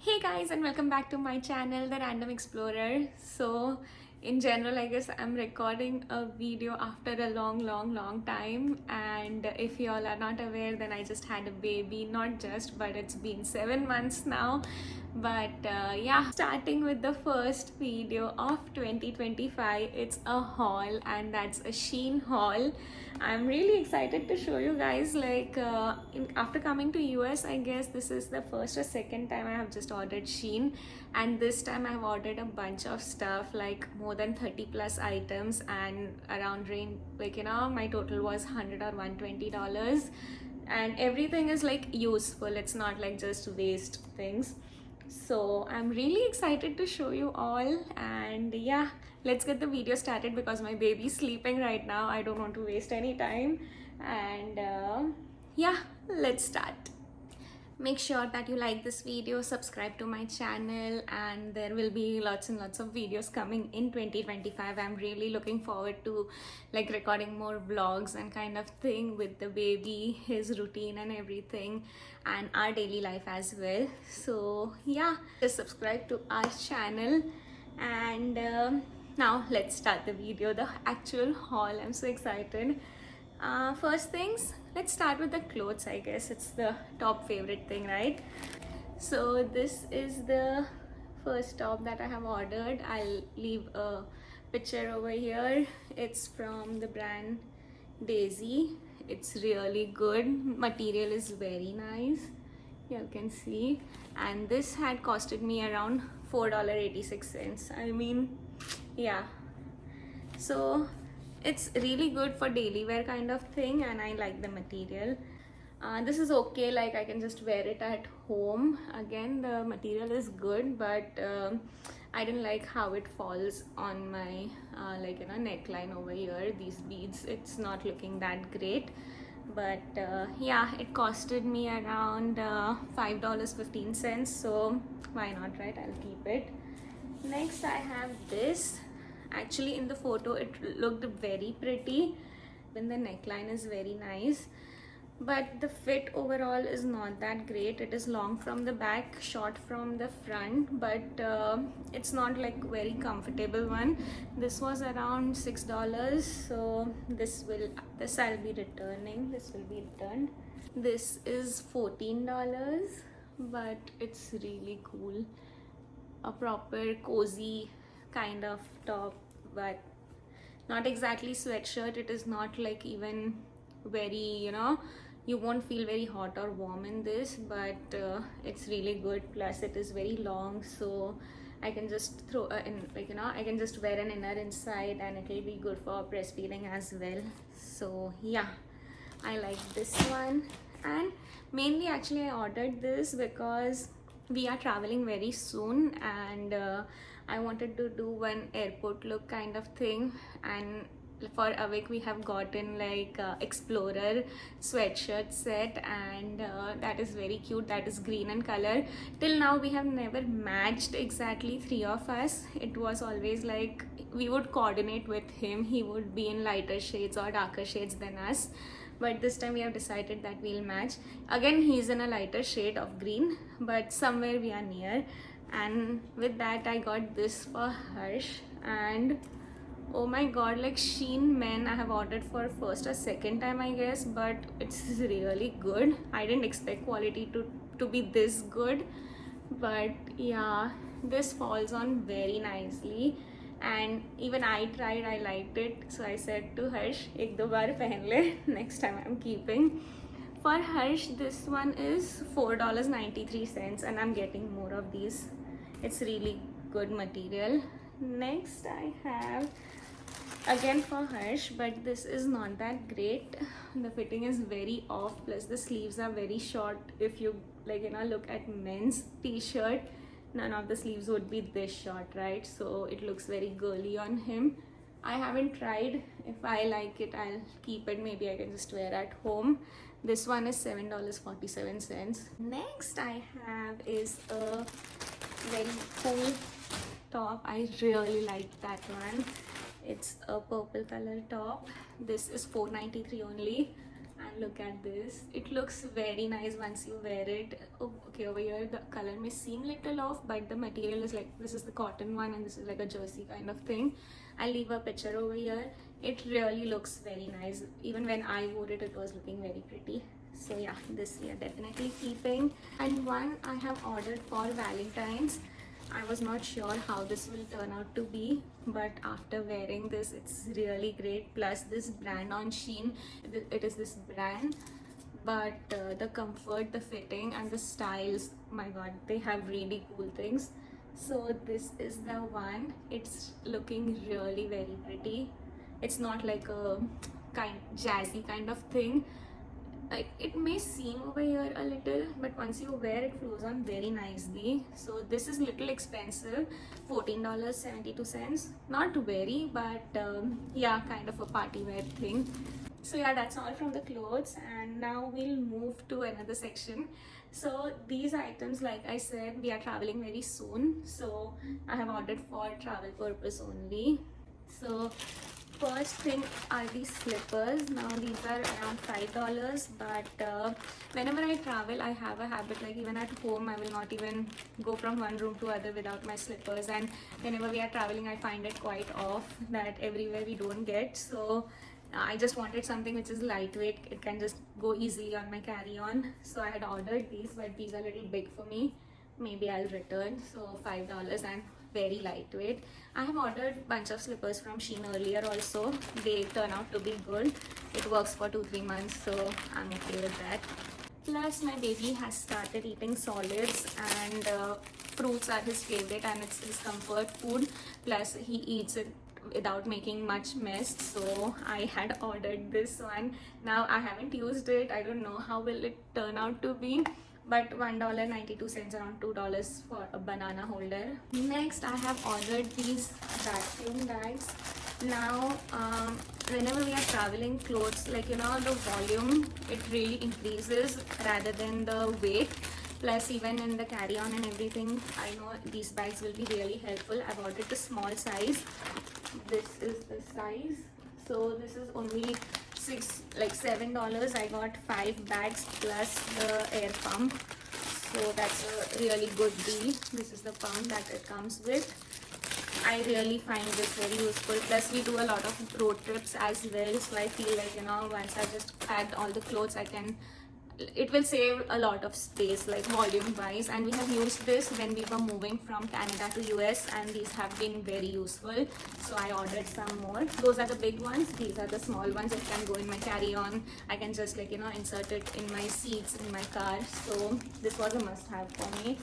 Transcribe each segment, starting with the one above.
Hey guys, and welcome back to my channel, The Random Explorer. So in general, I guess I'm recording a video after a long time, and if you all are not aware, then I just had a baby. Not just, but it's been 7 months now. But yeah, starting with the first video of 2025, it's a haul, and that's a Shein haul. I'm really excited to show you guys, like after coming to US, I guess this is the first or second time I have just ordered Shein, and this time I have ordered a bunch of stuff, like more than 30 plus items, and around range, like my total was $100 or $120, and everything is like useful. It's not like just waste things. So I'm really excited to show you all, and yeah, let's get the video started because my baby's sleeping right now. I don't want to waste any time, and yeah, let's start. Make sure that you like this video, subscribe to my channel, and there will be lots and lots of videos coming in 2025. I'm really looking forward to like recording more vlogs and kind of thing with the baby, his routine and everything, and our daily life as well. So yeah, just subscribe to our channel, and now let's start the video, the actual haul. I'm so excited. First things, let's start with the clothes. I guess it's the top favorite thing, right? So this is the first top that I have ordered. I'll leave a picture over here. It's from the brand Daisy. It's really good. Material is very nice, you can see, and this had costed me around $4.86. I mean, yeah, so it's really good for daily wear kind of thing, and I like the material. This is okay, like I can just wear it at home. Again, the material is good, but I didn't like how it falls on my neckline over here, these beads. It's not looking that great, but yeah, it costed me around $5.15, so why not, right? I'll keep it. Next I have this. Actually in the photo it looked very pretty, when the neckline is very nice, but the fit overall is not that great. It is long from the back, short from the front, but it's not like very comfortable one. This was around $6, so this I'll be returning. This will be returned. This is $14, but it's really cool. A proper cozy kind of top, but not exactly sweatshirt. It is not like even very, you won't feel very hot or warm in this, but it's really good. Plus it is very long, so I can just throw I can just wear an inner inside, and it will be good for breastfeeding as well. So yeah, I like this one. And mainly actually I ordered this because we are traveling very soon, and I wanted to do one airport look kind of thing, and for Awake we have gotten like Explorer sweatshirt set, and that is very cute. That is green in color. Till now we have never matched exactly, three of us. It was always like we would coordinate with him. He would be in lighter shades or darker shades than us, but this time we have decided that we'll match. Again, he's in a lighter shade of green, but somewhere we are near. And with that I got this for Harsh, and oh my god, like Shein men I have ordered for first or second time I guess, but it's really good. I didn't expect quality to be this good, but yeah, this falls on very nicely, and even I tried, I liked it, so I said to Harsh, ek do baar pehen le, next time I'm keeping. For Harsh, this one is $4.93, and I'm getting more of these. It's really good material. Next I have again for Harsh, but this is not that great. The fitting is very off, plus the sleeves are very short. If you look at men's t-shirt, none of the sleeves would be this short, right? So it looks very girly on him. I haven't tried. If I like it, I'll keep it. Maybe I can just wear at home. This one is $7.47. Next I have is a very cool top. I really like that one. It's a purple color top. This is $4.93 only, and look at this. It looks very nice once you wear it. Oh, okay, over here the color may seem little off, but the material is like, this is the cotton one and this is like a jersey kind of thing. I'll leave a picture over here. It really looks very nice. Even when I wore it, it was looking very pretty. So yeah, this we are definitely keeping. And one I have ordered for Valentine's. I was not sure how this will turn out to be, but after wearing this, it's really great. Plus this brand on Shein, it is this brand, but the comfort, the fitting and the styles, my god, they have really cool things. So this is the one. It's looking really very pretty. It's not like a kind jazzy kind of thing. Like, it may seem over here a little, but once you wear it, flows on very nicely. So this is little expensive, $14.72. Not very, but yeah, kind of a party wear thing. So yeah, that's all from the clothes, and now we'll move to another section. So these items, like I said, we are traveling very soon, so I have ordered for travel purpose only. So first thing are these slippers. Now these are around $5, but whenever I travel, I have a habit, like even at home I will not even go from one room to other without my slippers, and whenever we are traveling I find it quite off that everywhere we don't get. So I just wanted something which is lightweight, it can just go easily on my carry-on. So I had ordered these, but these are a little big for me. Maybe I'll return. So $5 and very lightweight. I have ordered a bunch of slippers from Shein earlier also. They turn out to be good. It works for 2-3 months, so I'm okay with that. Plus my baby has started eating solids, and fruits are his favorite and it's his comfort food. Plus he eats it without making much mess, so I had ordered this one. Now I haven't used it. I don't know how will it turn out to be, but $1.92, around $2 for a banana holder. Next I have ordered these vacuum bags. Now whenever we are traveling, clothes, like, you know, the volume, it really increases rather than the weight. Plus even in the carry-on and everything, I know these bags will be really helpful. I've ordered the small size. This is the size. So this is only $7. I got 5 bags plus the air pump, so that's a really good deal. This is the pump that it comes with. I really find this very useful. Plus we do a lot of road trips as well, so I feel like, you know, once I just packed all the clothes, it will save a lot of space, like volume wise. And we have used this when we were moving from Canada to US, and these have been very useful, so I ordered some more. Those are the big ones, these are the small ones. It can go in my carry-on. I can just, like, you know, insert it in my seats in my car, so this was a must-have for me.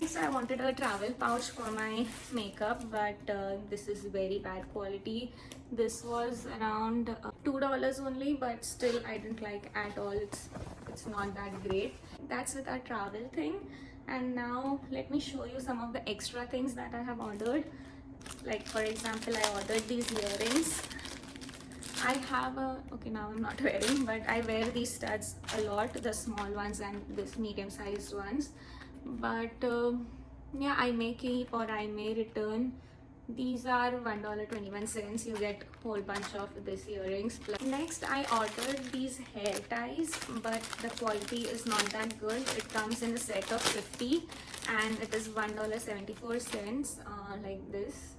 So I wanted a travel pouch for my makeup, but this is very bad quality. This was around $2 only, but still I didn't like at all. It's not that great. That's with our travel thing. And now let me show you some of the extra things that I have ordered. Like, for example, I ordered these earrings. I have okay, now I'm not wearing, but I wear these studs a lot, the small ones and this medium sized ones. But yeah, I may keep or I may return. These are $1.21. You get a whole bunch of these earrings. Next I ordered these hair ties, but the quality is not that good. It comes in a set of 50 and it is $1.74, like this.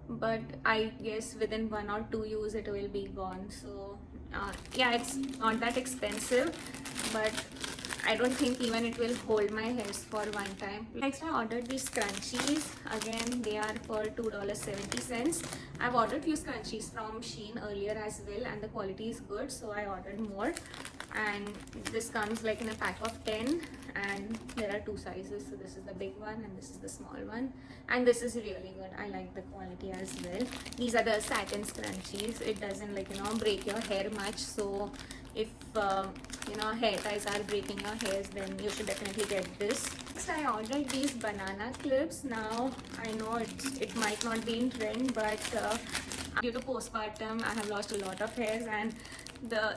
But I guess within 1 or 2 use it will be gone. So yeah, it's not that expensive, but I don't think even it will hold my hairs for one time. Next I ordered these scrunchies. Again, they are for $2.70. I've ordered few scrunchies from Shein earlier as well, and the quality is good, so I ordered more. And this comes like in a pack of 10, and there are 2 sizes. So this is the big one and this is the small one, and this is really good. I like the quality as well. These are the satin scrunchies. It doesn't, like, you know, break your hair much, so if you know, hair ties are breaking your hairs, then you should definitely get this. Next I ordered these banana clips. Now I know it might not be in trend, but due to postpartum I have lost a lot of hairs, and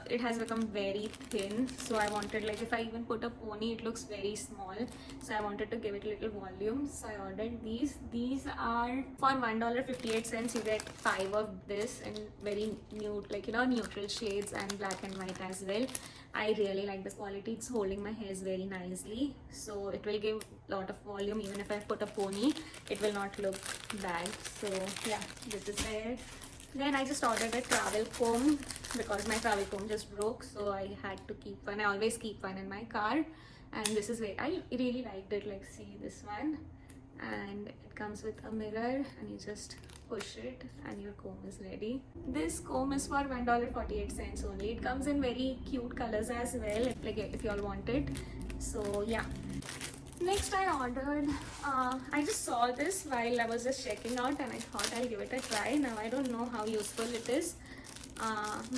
it has become very thin, so I wanted, like, if I even put a pony it looks very small, so I wanted to give it a little volume. So I ordered these are for $1.58. You get 5 of this in very nude, like, you know, neutral shades and black and white as well. I really like this quality. It's holding my hairs very nicely, so it will give a lot of volume. Even if I put a pony, it will not look bad. So yeah, this is there. Then I just ordered a travel comb because my travel comb just broke, so I had to keep one. I always keep one in my car, and this is very, I really liked it. Like, see this one, and it comes with a mirror, and you just push it and your comb is ready. This comb is for $1.48 only. It comes in very cute colors as well, like if you all want it. So yeah. Next I ordered, I just saw this while I was just checking out and I thought I'll give it a try. Now I don't know how useful it is,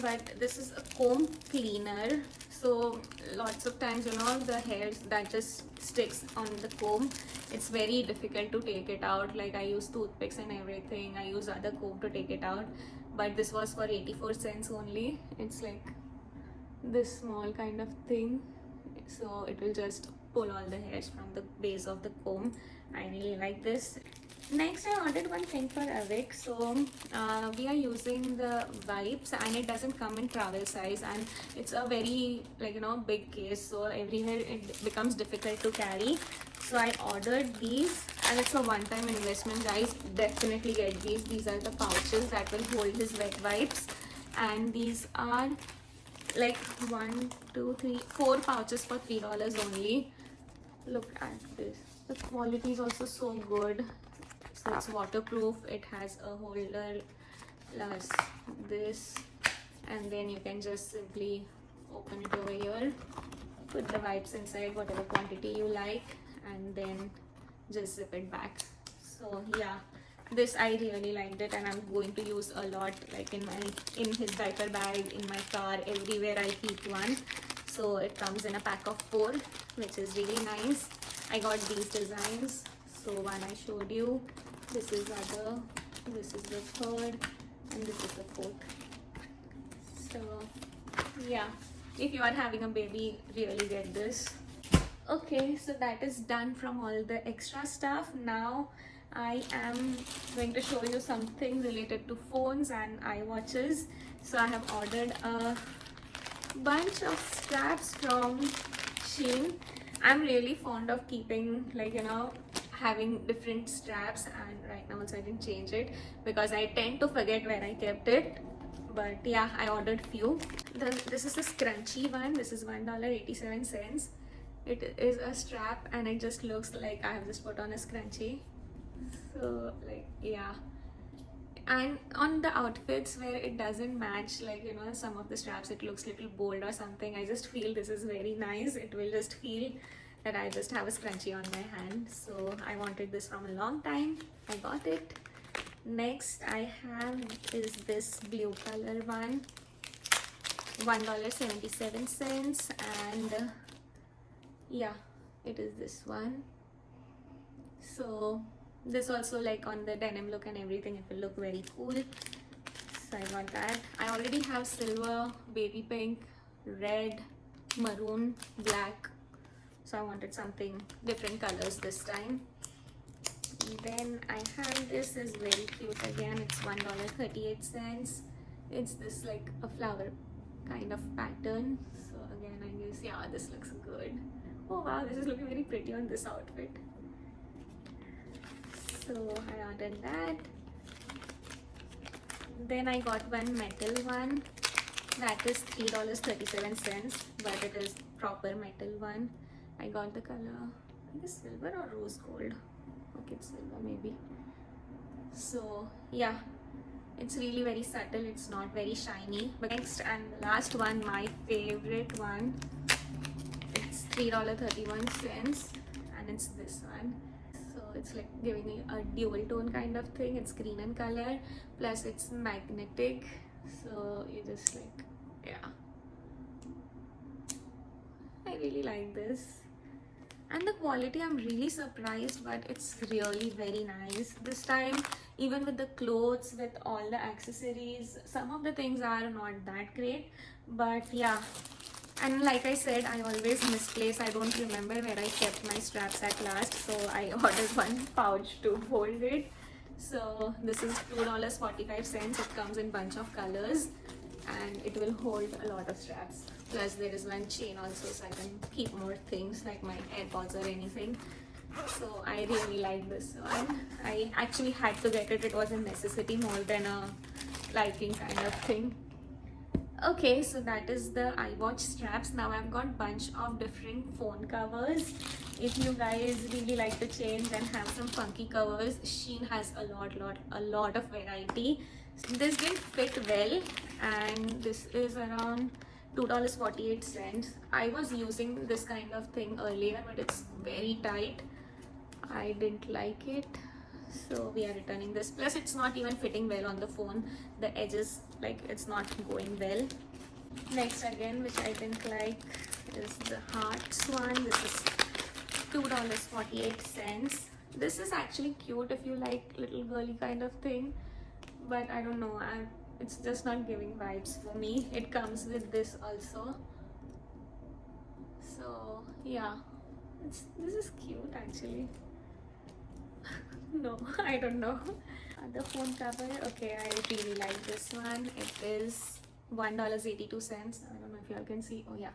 but this is a comb cleaner. So lots of times, you know, the hairs that just sticks on the comb, it's very difficult to take it out. Like, I use toothpicks and everything, I use other comb to take it out, but this was for 84 cents only. It's like this small kind of thing, so it will just pull all the hairs from the base of the comb. I really like this. Next I ordered one thing for Avik. So we are using the wipes, and it doesn't come in travel size, and it's a very, like, you know, big case, so everywhere it becomes difficult to carry. So I ordered these, and it's a one-time investment, guys. Definitely get these. These are the pouches that will hold his wet wipes, and these are like 1, 2, 3, 4 pouches for $3 only. Look at this. The quality is also so good. So it's waterproof. It has a holder plus this, and then you can just simply open it over here, put the wipes inside, whatever quantity you like, and then just zip it back. So yeah, this I really liked it, and I'm going to use a lot, like in his diaper bag, in my car, everywhere I keep one. So it comes in a pack of 4, which is really nice. I got these designs. So one I showed you, this is other, this is the third, and this is the 4th. So yeah, if you are having a baby, really get this. Okay, so that is done from all the extra stuff. Now I am going to show you something related to phones and iWatches. So I have ordered a bunch of straps from Shein. I'm really fond of keeping, like, you know, having different straps, and right now also I didn't change it because I tend to forget where I kept it. But yeah, I ordered few. This is a scrunchy one. This is $1.87. It is a strap, and it just looks like I have just put on a scrunchie. So, like, yeah. And on the outfits where it doesn't match, like, you know, some of the straps, it looks little bold or something, I just feel this is very nice. It will just feel that I just have a scrunchie on my hand. So I wanted this from a long time. I got it. Next I have is this blue color one, $1.77, and yeah, it is this one. So this also, like, on the denim look and everything, it will look very cool. So I got that. I already have silver, baby pink, red, maroon, black, so I wanted something different colors this time. Then I have this, is very cute again. It's $1.38. It's this, like, a flower kind of pattern. So again, I guess, yeah, this looks good. Oh wow, this is looking very pretty on this outfit. So I ordered that. Then I got one metal one. That is $3.37, but it is proper metal one. I got the color, I guess silver or rose gold. Okay, it's silver maybe. So yeah, it's really very subtle. It's not very shiny. But next and the last one, my favorite one. It's $3.31, and it's this one. So it's like giving me a dual tone kind of thing. It's green in color, plus it's magnetic, so you just, like, yeah, I really like this. and the quality, I'm really surprised, but it's really very nice this time. Even with the clothes, with all the accessories, some of the things are not that great, but yeah. And like I said, I always misplace. I don't remember where I kept my straps at last, so I ordered one pouch to hold it. So this is $2.45. It comes in bunch of colors and it will hold a lot of straps. Plus there is one chain also, so I can keep more things like my AirPods or anything. So I really like this one. I actually had to get it. It was a necessity more than a liking kind of thing. Okay, so that is the iWatch straps. Now I've got bunch of different phone covers. If you guys really like to change and have some funky covers, Shein has a lot of variety. This didn't fit well, and this is around $2.48. I was using this kind of thing earlier, but it's very tight. I didn't like it, so we are returning this. Plus it's not even fitting well on the phone. The edges, like, it's not going well. Next again, which I didn't like, is the hearts one. This is $2.48. This is actually cute if you like little girly kind of thing, but I don't know, it's just not giving vibes for me. It comes with this also, so yeah, this is cute actually. No, I don't know. The phone cover, okay, I really like this one. It is $1.82. I don't know if y'all can see. Oh yeah,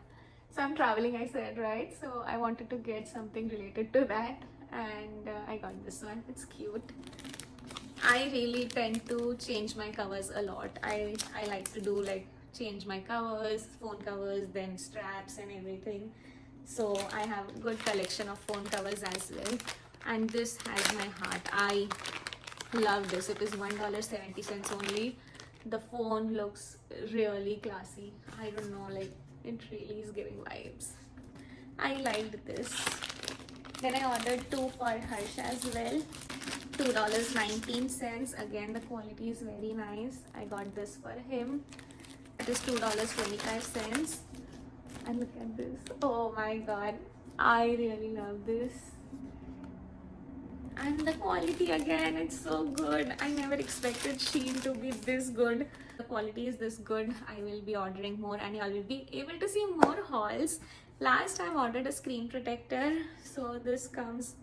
so I'm traveling, I said, right? So I wanted to get something related to that, and I got this one. It's cute. I really tend to change my covers a lot. I like to do like change my covers, phone covers, then straps and everything. So I have a good collection of phone covers as well. And this has my heart. I love this. It is $1.70 only. The phone looks really classy. I don't know, like, it really is giving vibes. I liked this. Then I ordered two for Harsh as well. $2.19. Again, the quality is very nice. I got this for him. It is $2.25. And look at this. Oh my god, I really love this. And the quality, again, it's so good. I never expected Shein to be this good. The quality is this good. I will be ordering more and I will be able to see more hauls. Last time I ordered a screen protector, so this comes,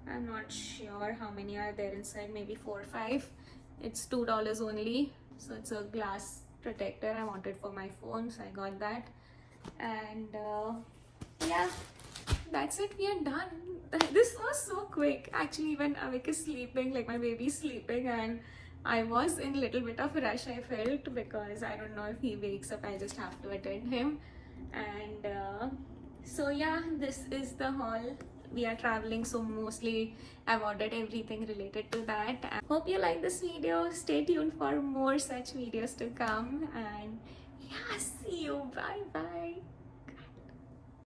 I'm not sure how many are there inside, maybe 4 or 5. It's $2 only, so it's a glass protector I wanted for my phone, so I got that. And yeah, that's it, we are done. This was so quick. Actually, when Avik is sleeping, like my baby's sleeping, and I was in a little bit of a rush, I felt, because I don't know if he wakes up, I just have to attend him. And so yeah, this is the haul. We are traveling, so mostly I've ordered everything related to that. And hope you like this video. Stay tuned for more such videos to come, and yeah, see you. Bye bye.